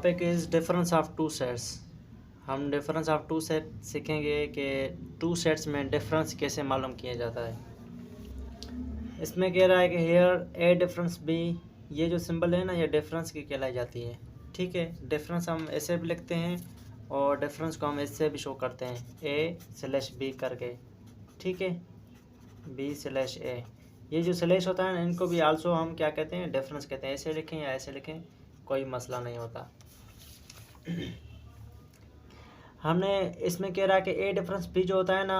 Topic is difference of two sets. हम difference of to set सीखेंगे कि two sets में डिफरेंस कैसे मालूम किया जाता है। इसमें कह रहा है कि हेयर ए डिफरेंस बी, ये जो सिंबल है ना, ये डिफरेंस की कहलाई जाती है। ठीक है, डिफरेंस हम ऐसे भी लिखते हैं और डिफरेंस को हम इससे भी शो करते हैं, ए स्लैश बी करके। ठीक है, बी स्लैश ए, ये जो स्लैश होता है ना, इनको भी आल्सो हम क्या कहते हैं, डिफरेंस कहते हैं। ऐसे लिखें या ऐसे लिखें, कोई मसला नहीं होता। हमने इसमें कह रहा है कि ए डिफरेंस बी जो होता है ना,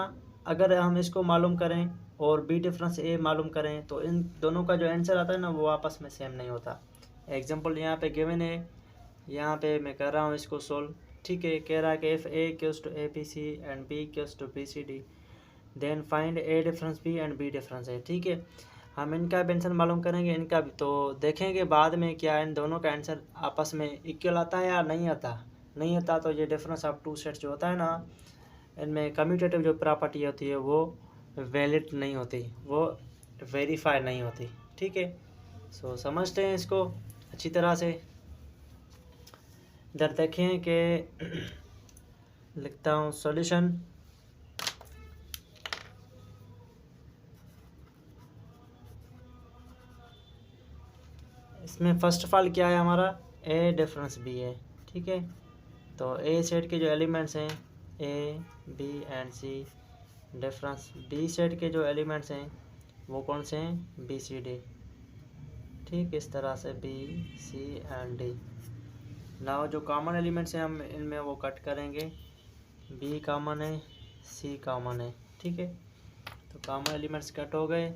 अगर हम इसको मालूम करें और बी डिफरेंस ए मालूम करें तो इन दोनों का जो आंसर आता है ना, वो आपस में सेम नहीं होता। एग्जांपल यहाँ पे गिवन है, यहाँ पे मैं कर रहा हूँ इसको सोल्व। ठीक है, कह रहा है कि if A equals to A B C and B equals to B C D then find A difference B and B difference है। ठीक है, हम इनका भी आंसर मालूम करेंगे, इनका भी, तो देखेंगे बाद में क्या इन दोनों का आंसर आपस में इक्वल आता है या नहीं आता। नहीं आता तो ये डिफरेंस ऑफ टू सेट्स जो होता है ना, इनमें कम्यूटेटिव जो प्रॉपर्टी होती है वो वैलिड नहीं होती, वो वेरीफाई नहीं होती। ठीक है, सो समझते हैं इसको अच्छी तरह से। इधर देखें कि लिखता हूँ सॉल्यूशन। इसमें फर्स्ट ऑफ ऑल क्या है हमारा, ए डिफरेंस बी है। ठीक है, तो ए सेट के जो एलिमेंट्स हैं A B and C, difference B set के जो एलिमेंट्स हैं वो कौन से हैं, बी सी डी। ठीक, इस तरह से B C and D. Now जो कॉमन एलिमेंट्स हैं हम इनमें वो कट करेंगे, बी कॉमन है, सी कॉमन है। ठीक है, तो कॉमन एलिमेंट्स कट हो गए।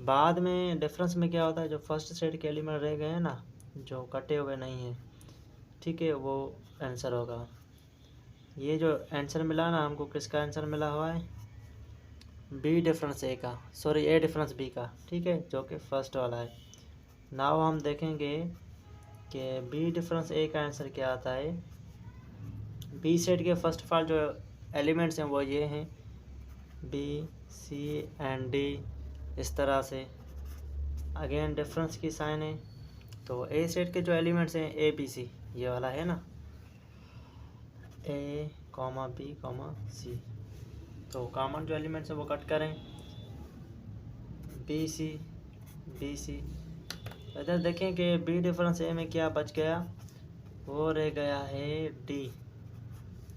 बाद में डिफरेंस में क्या होता है, जो फर्स्ट सेट के एलिमेंट रह गए हैं ना, जो कटे हुए नहीं हैं, ठीक है, वो आंसर होगा। ये जो आंसर मिला ना हमको, किसका आंसर मिला हुआ है, बी डिफरेंस ए का, सॉरी ए डिफरेंस बी का। ठीक है, जो कि फर्स्ट वाला है। नाउ हम देखेंगे कि बी डिफरेंस ए का आंसर क्या आता है। बी सेट के फर्स्ट ऑफ ऑल जो एलिमेंट्स हैं वो ये हैं, बी सी एंड डी, इस तरह से। अगेन डिफरेंस की साइन है, तो ए सेट के जो एलिमेंट्स हैं ए बी सी, ये वाला है ना, ए कॉमा बी कॉमा सी, तो कॉमन जो एलिमेंट्स हैं वो कट करें, बी सी बी सी। इधर देखें कि बी डिफरेंस ए में क्या बच गया, वो रह गया है डी।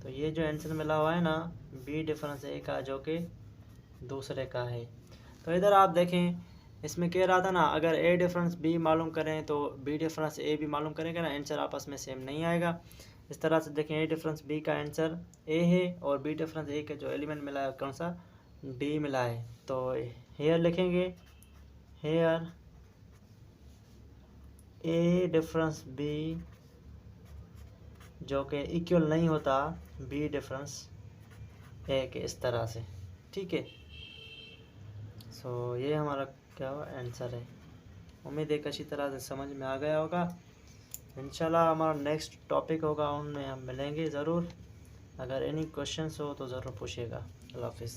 तो ये जो आंसर मिला हुआ है ना बी डिफरेंस ए का, जो कि दूसरे का है। तो इधर आप देखें, इसमें कह रहा था ना, अगर ए डिफरेंस बी मालूम करें तो बी डिफरेंस ए भी मालूम करेंगे ना, आंसर आपस में सेम नहीं आएगा। इस तरह से देखें, ए डिफरेंस बी का आंसर ए है और बी डिफरेंस ए का जो एलिमेंट मिला है कौन सा, डी मिला है। तो हेयर लिखेंगे, हेयर ए डिफरेंस बी जो कि इक्वल नहीं होता बी डिफरेंस ए के, इस तरह से। ठीक है, सो ये हमारा क्या हुआ, आंसर है। उम्मीद है अच्छी तरह से समझ में आ गया होगा। इंशाल्लाह हमारा नेक्स्ट टॉपिक होगा, उनमें हम मिलेंगे ज़रूर। अगर एनी क्वेश्चंस हो तो ज़रूर पूछिएगा। अल्लाह हाफिज़।